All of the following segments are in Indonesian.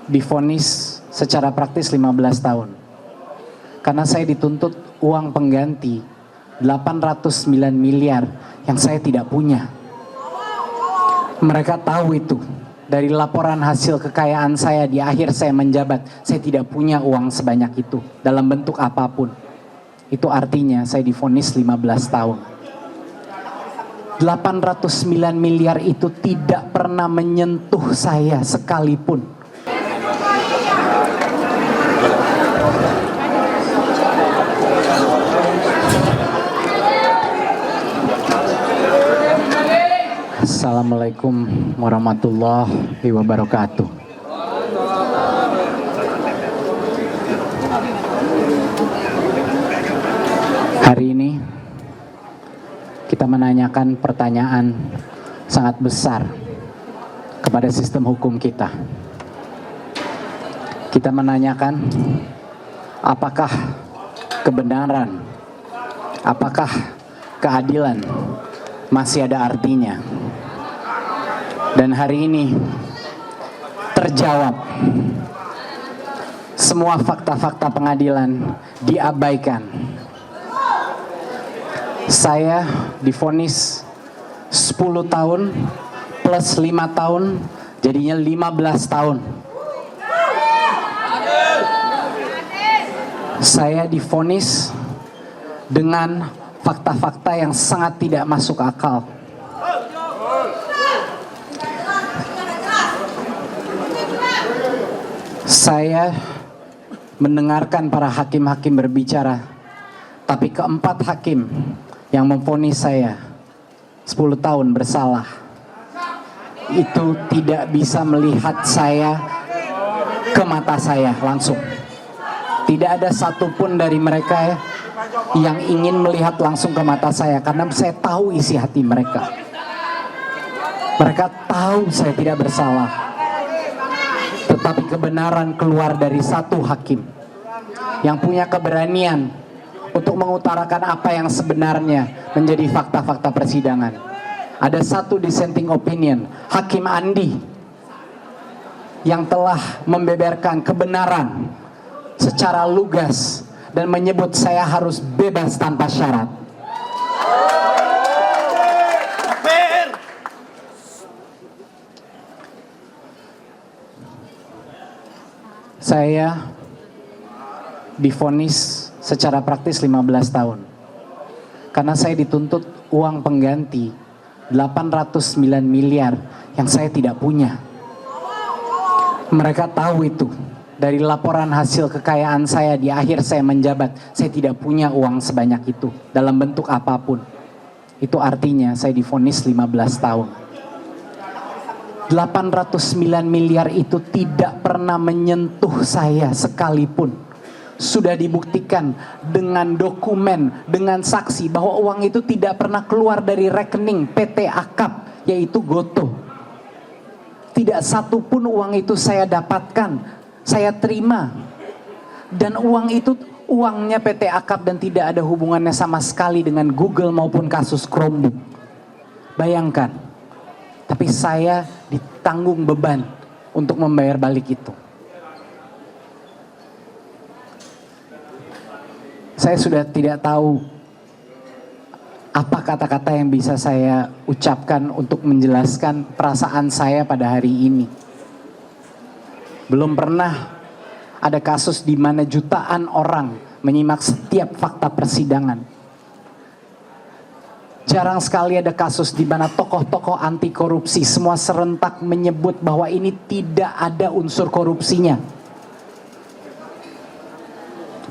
divonis secara praktis 15 tahun. Karena saya dituntut uang pengganti 809 miliar yang saya tidak punya. Mereka tahu itu. Dari laporan hasil kekayaan saya di akhir saya menjabat, saya tidak punya uang sebanyak itu dalam bentuk apapun. Itu artinya saya divonis 15 tahun. 809 miliar itu tidak pernah menyentuh saya sekalipun. Assalamualaikum warahmatullahi wabarakatuh. Hari ini kita menanyakan pertanyaan sangat besar kepada sistem hukum kita. Kita menanyakan apakah kebenaran, apakah keadilan masih ada artinya. Dan hari ini terjawab. Semua fakta-fakta pengadilan diabaikan. Saya divonis 10 tahun plus 5 tahun jadinya 15 tahun. Saya divonis dengan fakta-fakta yang sangat tidak masuk akal. Saya mendengarkan para hakim-hakim berbicara, tapi keempat hakim yang memvonis saya 10 tahun bersalah itu tidak bisa melihat saya ke mata saya langsung. Tidak ada satupun dari mereka yang ingin melihat langsung ke mata saya, karena saya tahu isi hati mereka. Mereka tahu saya tidak bersalah. Tetapi kebenaran keluar dari satu hakim yang punya keberanian untuk mengutarakan apa yang sebenarnya menjadi fakta-fakta persidangan. Ada satu dissenting opinion, Hakim Andi, yang telah membeberkan kebenaran secara lugas dan menyebut saya harus bebas tanpa syarat. Saya divonis secara praktis 15 tahun. Karena saya dituntut uang pengganti 809 miliar yang saya tidak punya. Mereka tahu itu. Dari laporan hasil kekayaan saya di akhir saya menjabat, saya tidak punya uang sebanyak itu dalam bentuk apapun. Itu artinya saya divonis 15 tahun. 809 miliar itu tidak pernah menyentuh saya sekalipun. Sudah dibuktikan dengan dokumen, dengan saksi bahwa uang itu tidak pernah keluar dari rekening PT Akap, yaitu Gotoh. Tidak satupun uang itu saya dapatkan, saya terima. Dan uang itu uangnya PT Akap dan tidak ada hubungannya sama sekali dengan Google maupun kasus Chromebook. Bayangkan. Tapi saya ditanggung beban untuk membayar balik itu. Saya sudah tidak tahu apa kata-kata yang bisa saya ucapkan untuk menjelaskan perasaan saya pada hari ini. Belum pernah ada kasus di mana jutaan orang menyimak setiap fakta persidangan. Jarang sekali ada kasus di mana tokoh-tokoh anti korupsi semua serentak menyebut bahwa ini tidak ada unsur korupsinya.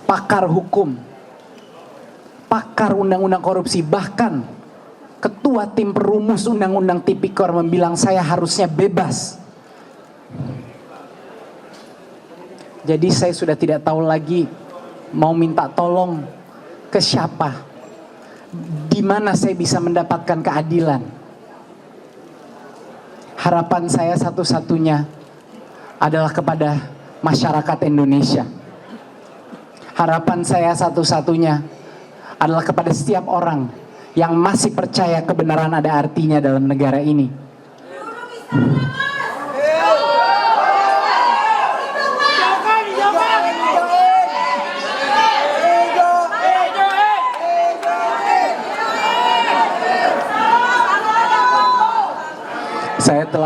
Pakar hukum, pakar undang-undang korupsi, bahkan ketua tim perumus undang-undang tipikor membilang saya harusnya bebas. Jadi saya sudah tidak tahu lagi mau minta tolong ke siapa. Di mana saya bisa mendapatkan keadilan? Harapan saya satu-satunya adalah kepada masyarakat Indonesia. Harapan saya satu-satunya adalah kepada setiap orang yang masih percaya kebenaran ada artinya dalam negara ini.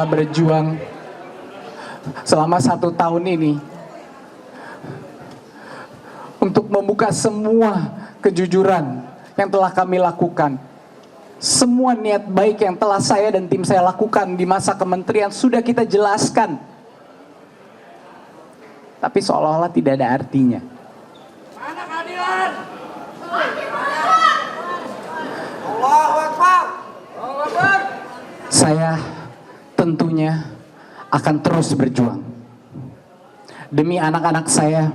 telah berjuang selama 1 tahun ini untuk membuka semua kejujuran yang telah kami lakukan. Semua niat baik yang telah saya dan tim saya lakukan di masa kementerian sudah kita jelaskan. Tapi seolah-olah tidak ada artinya. Mana keadilan? Allahu Akbar. Allahu Akbar. Saya tentunya akan terus berjuang demi anak-anak saya,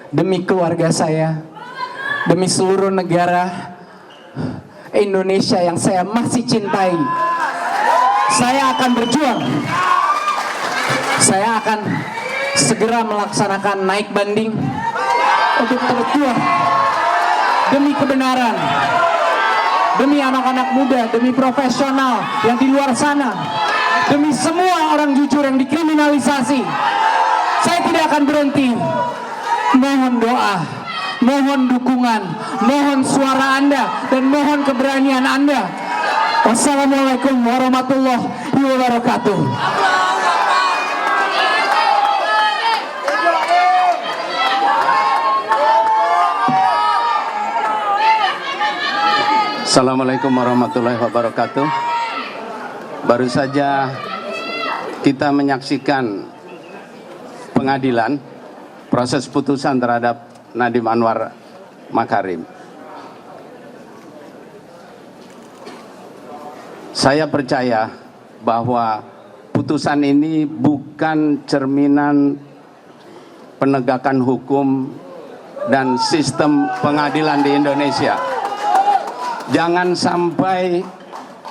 demi keluarga saya, demi seluruh negara Indonesia yang saya masih cintai. Saya akan berjuang. Saya akan segera melaksanakan naik banding untuk berjuang demi kebenaran, demi anak-anak muda, demi profesional yang di luar sana, demi semua orang jujur yang dikriminalisasi. Saya tidak akan berhenti. Mohon doa, mohon dukungan, mohon suara Anda, dan mohon keberanian Anda. Wassalamualaikum warahmatullahi wabarakatuh. Assalamualaikum warahmatullahi wabarakatuh. Baru saja kita menyaksikan pengadilan proses putusan terhadap Nadiem Anwar Makarim. Saya percaya bahwa putusan ini bukan cerminan penegakan hukum dan sistem pengadilan di Indonesia. Jangan sampai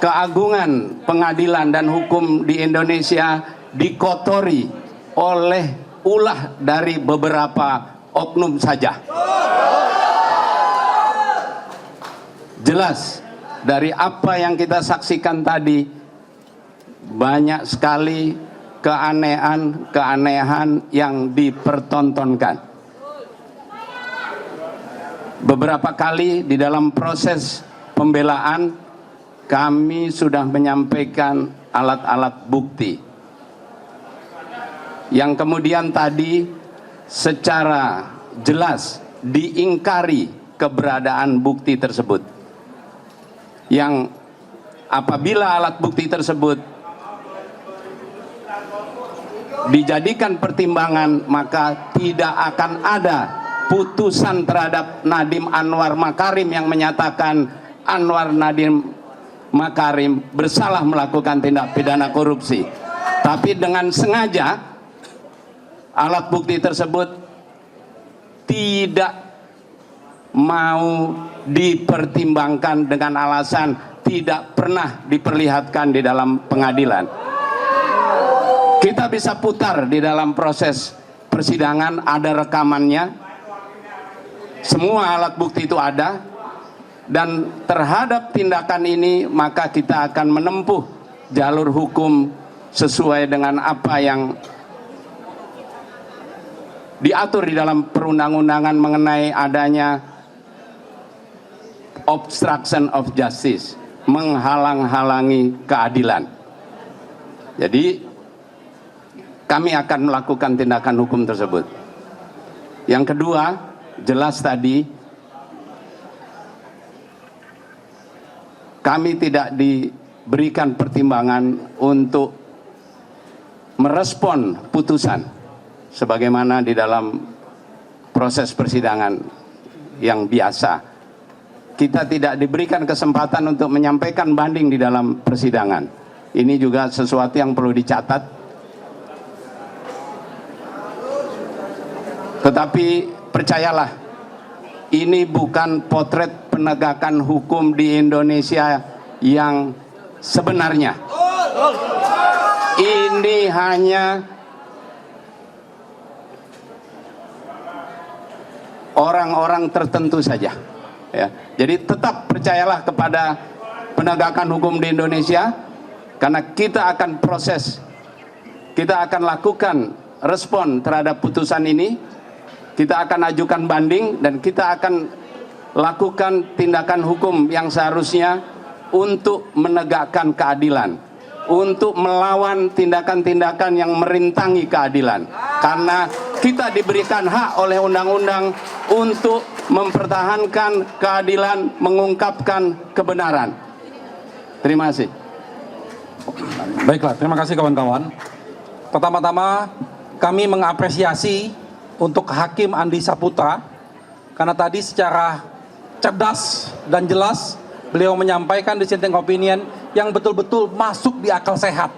keagungan pengadilan dan hukum di Indonesia dikotori oleh ulah dari beberapa oknum saja. Jelas dari apa yang kita saksikan tadi, banyak sekali keanehan yang dipertontonkan. Beberapa kali di dalam proses pembelaan kami sudah menyampaikan alat-alat bukti yang kemudian tadi secara jelas diingkari keberadaan bukti tersebut, yang apabila alat bukti tersebut dijadikan pertimbangan maka tidak akan ada putusan terhadap Nadiem Anwar Makarim yang menyatakan Anwar Nadiem Makarim bersalah melakukan tindak pidana korupsi. Tapi dengan sengaja alat bukti tersebut tidak mau dipertimbangkan dengan alasan tidak pernah diperlihatkan di dalam pengadilan. Kita bisa putar di dalam proses persidangan, ada rekamannya, semua alat bukti itu ada. Dan terhadap tindakan ini maka kita akan menempuh jalur hukum sesuai dengan apa yang diatur di dalam perundang-undangan mengenai adanya obstruction of justice, menghalang-halangi keadilan. Jadi kami akan melakukan tindakan hukum tersebut. Yang kedua, jelas tadi kami tidak diberikan pertimbangan untuk merespon putusan sebagaimana di dalam proses persidangan yang biasa. Kita tidak diberikan kesempatan untuk menyampaikan banding di dalam persidangan. Ini juga sesuatu yang perlu dicatat. Tetapi percayalah, ini bukan potret penegakan hukum di Indonesia yang sebenarnya. Ini hanya orang-orang tertentu saja. Ya. Jadi tetap percayalah kepada penegakan hukum di Indonesia, karena kita akan proses, kita akan lakukan respon terhadap putusan ini, kita akan ajukan banding, dan kita akan lakukan tindakan hukum yang seharusnya untuk menegakkan keadilan. untuk melawan tindakan-tindakan yang merintangi keadilan. Karena kita diberikan hak oleh undang-undang untuk mempertahankan keadilan, mengungkapkan kebenaran. Terima kasih. Baiklah, terima kasih kawan-kawan. Pertama-tama kami mengapresiasi untuk Hakim Andi Saputra karena tadi secara cerdas dan jelas beliau menyampaikan dissenting opinion yang betul-betul masuk di akal sehat.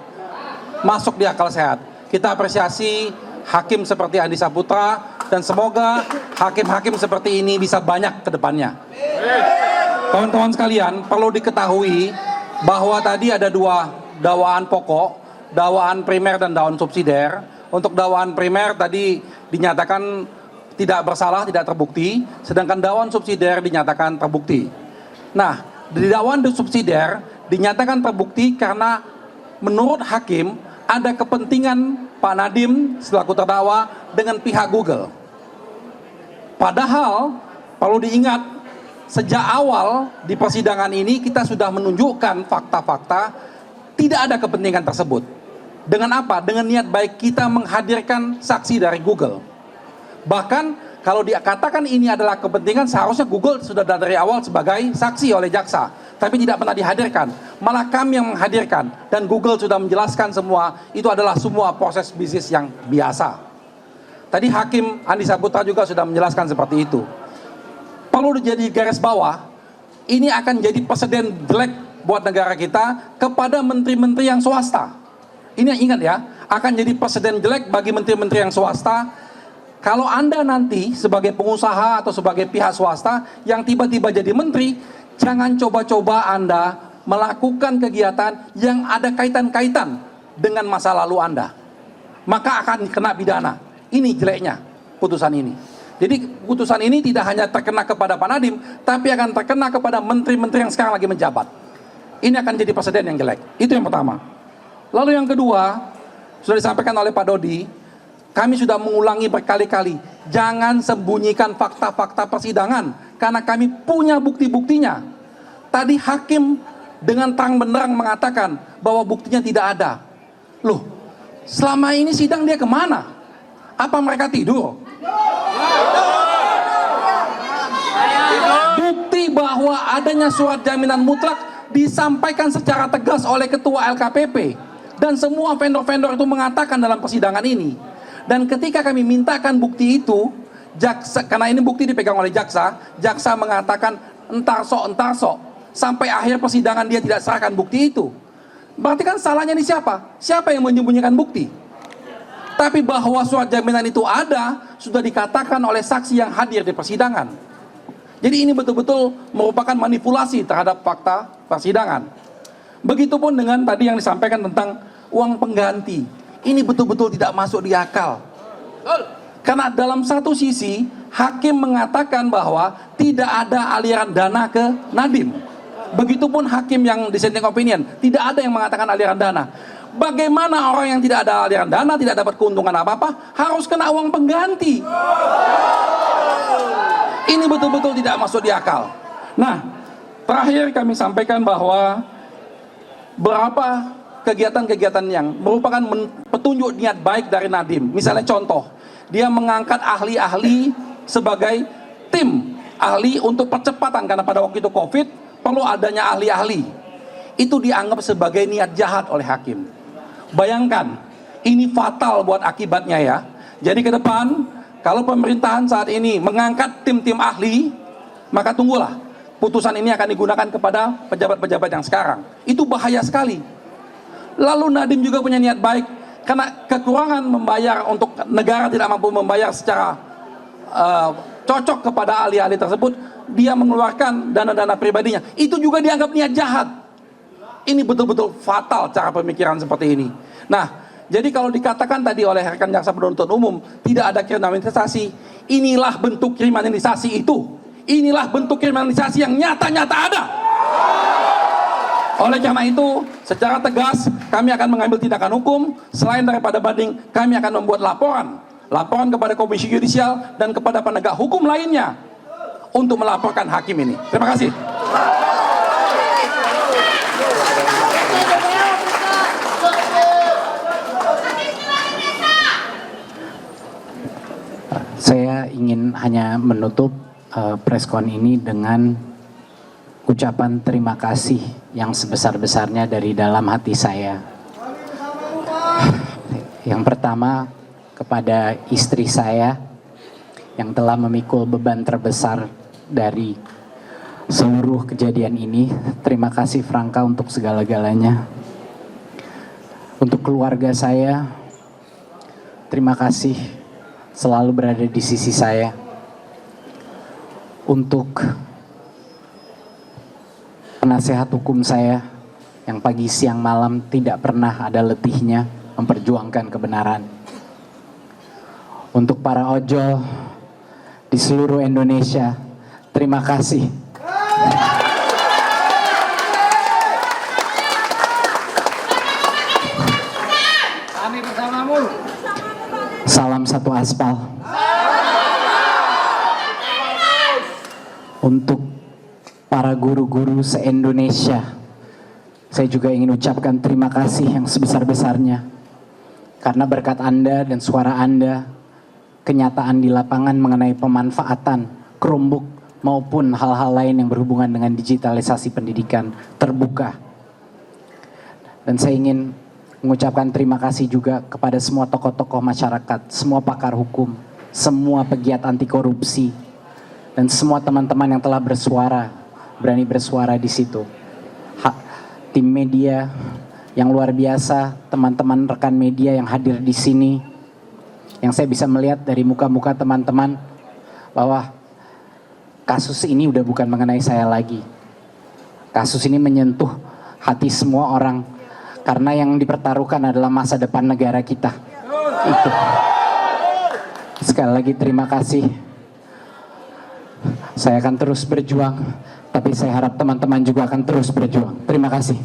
Masuk di akal sehat. Kita apresiasi hakim seperti Andi Saputra dan semoga hakim-hakim seperti ini bisa banyak ke depannya. Kawan-kawan sekalian, perlu diketahui bahwa tadi ada dua dakwaan pokok, dakwaan primer dan dakwaan subsidiar. Untuk dakwaan primer tadi dinyatakan tidak bersalah, tidak terbukti, sedangkan dakwaan subsidiar dinyatakan terbukti. Nah, di dakwaan subsidiar dinyatakan terbukti karena menurut hakim ada kepentingan Pak Nadiem selaku terdakwa dengan pihak Google. Padahal perlu diingat, sejak awal di persidangan ini kita sudah menunjukkan fakta-fakta tidak ada kepentingan tersebut. Dengan apa? Dengan niat baik kita menghadirkan saksi dari Google. Bahkan kalau dikatakan ini adalah kepentingan, seharusnya Google sudah dari awal sebagai saksi oleh jaksa, tapi tidak pernah dihadirkan. Malah kami yang menghadirkan, dan Google sudah menjelaskan semua, itu adalah semua proses bisnis yang biasa. Tadi Hakim Andi Saputra juga sudah menjelaskan seperti itu. Perlu jadi garis bawah, ini akan jadi presiden jelek buat negara kita kepada menteri-menteri yang swasta. Ini yang ingat ya, akan jadi presiden jelek bagi menteri-menteri yang swasta. Kalau Anda nanti sebagai pengusaha atau sebagai pihak swasta yang tiba-tiba jadi menteri, jangan coba-coba Anda melakukan kegiatan yang ada kaitan-kaitan dengan masa lalu Anda. Maka akan kena pidana. Ini jeleknya putusan ini. Jadi putusan ini tidak hanya terkena kepada Pak Nadiem, tapi akan terkena kepada menteri-menteri yang sekarang lagi menjabat. Ini akan jadi presiden yang jelek. Itu yang pertama. Lalu yang kedua, sudah disampaikan oleh Pak Dodi, kami sudah mengulangi berkali-kali, jangan sembunyikan fakta-fakta persidangan, karena kami punya bukti-buktinya. Tadi hakim dengan terang benderang mengatakan bahwa buktinya tidak ada. Loh, selama ini sidang dia kemana? Apa mereka tidur? Bukti bahwa adanya surat jaminan mutlak disampaikan secara tegas oleh Ketua LKPP. Dan semua vendor-vendor itu mengatakan dalam persidangan ini. Dan ketika kami mintakan bukti itu, jaksa, karena ini bukti dipegang oleh jaksa, jaksa mengatakan entar sok, sampai akhir persidangan dia tidak serahkan bukti itu. Berarti kan salahnya ini siapa? Siapa yang menyembunyikan bukti? Tapi bahwa surat jaminan itu ada, sudah dikatakan oleh saksi yang hadir di persidangan. Jadi ini betul-betul merupakan manipulasi terhadap fakta persidangan. Begitupun dengan tadi yang disampaikan tentang uang pengganti. Ini betul-betul tidak masuk di akal. Karena dalam satu sisi, hakim mengatakan bahwa tidak ada aliran dana ke Nadiem. Begitupun hakim yang dissenting opinion, tidak ada yang mengatakan aliran dana. Bagaimana orang yang tidak ada aliran dana, tidak dapat keuntungan apa-apa, harus kena uang pengganti? Ini betul-betul tidak masuk di akal. Nah, terakhir kami sampaikan bahwa berapa kegiatan-kegiatan yang merupakan petunjuk niat baik dari Nadiem. Misalnya contoh, dia mengangkat ahli-ahli sebagai tim ahli untuk percepatan, karena pada waktu itu COVID perlu adanya ahli-ahli. Itu dianggap sebagai niat jahat oleh hakim. Bayangkan, ini fatal buat akibatnya ya. Jadi ke depan, kalau pemerintahan saat ini mengangkat tim-tim ahli, maka tunggulah, putusan ini akan digunakan kepada pejabat-pejabat yang sekarang. Itu bahaya sekali. Lalu Nadiem juga punya niat baik, karena kekurangan membayar untuk negara tidak mampu membayar secara cocok kepada ahli-ahli tersebut, dia mengeluarkan dana-dana pribadinya. Itu juga dianggap niat jahat. Ini betul-betul fatal cara pemikiran seperti ini. Nah, jadi kalau dikatakan tadi oleh rekan jaksa penuntut umum tidak ada kriminalisasi, inilah bentuk kriminalisasi itu. Inilah bentuk kriminalisasi yang nyata-nyata ada. Oleh karena itu, secara tegas kami akan mengambil tindakan hukum. Selain daripada banding, kami akan membuat laporan kepada Komisi Yudisial dan kepada penegak hukum lainnya untuk melaporkan hakim ini. Terima kasih. Saya ingin hanya menutup preskon ini dengan ucapan terima kasih yang sebesar-besarnya dari dalam hati saya. Yang pertama, kepada istri saya yang telah memikul beban terbesar dari seluruh kejadian ini. Terima kasih Franka untuk segala-galanya. Untuk keluarga saya, terima kasih selalu berada di sisi saya. Untuk penasehat hukum saya yang pagi siang malam tidak pernah ada letihnya memperjuangkan kebenaran. Untuk para ojol di seluruh Indonesia, terima kasih. Kami bersamamu. Salam satu aspal. Untuk para guru-guru se-Indonesia, saya juga ingin ucapkan terima kasih yang sebesar-besarnya. Karena berkat Anda dan suara Anda, kenyataan di lapangan mengenai pemanfaatan Chromebook maupun hal-hal lain yang berhubungan dengan digitalisasi pendidikan terbuka. Dan saya ingin mengucapkan terima kasih juga kepada semua tokoh-tokoh masyarakat, semua pakar hukum, semua pegiat anti korupsi, dan semua teman-teman yang telah bersuara, berani bersuara di situ. Tim media yang luar biasa, teman-teman rekan media yang hadir di sini, yang saya bisa melihat dari muka-muka teman-teman bahwa kasus ini udah bukan mengenai saya lagi. Kasus ini menyentuh hati semua orang karena yang dipertaruhkan adalah masa depan negara kita. Itu. Sekali lagi terima kasih. Saya akan terus berjuang, tapi saya harap teman-teman juga akan terus berjuang. Terima kasih.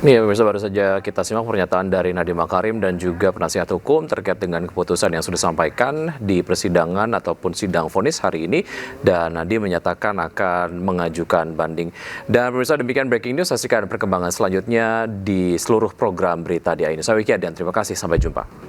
Ya, pemirsa, baru saja kita simak pernyataan dari Nadiem Makarim dan juga penasihat hukum terkait dengan keputusan yang sudah disampaikan di persidangan ataupun sidang vonis hari ini, dan Nadiem menyatakan akan mengajukan banding. Dan pemirsa, demikian breaking news. Saksikan perkembangan selanjutnya di seluruh program berita di AINUS. Saya Wiki Adian, terima kasih, sampai jumpa.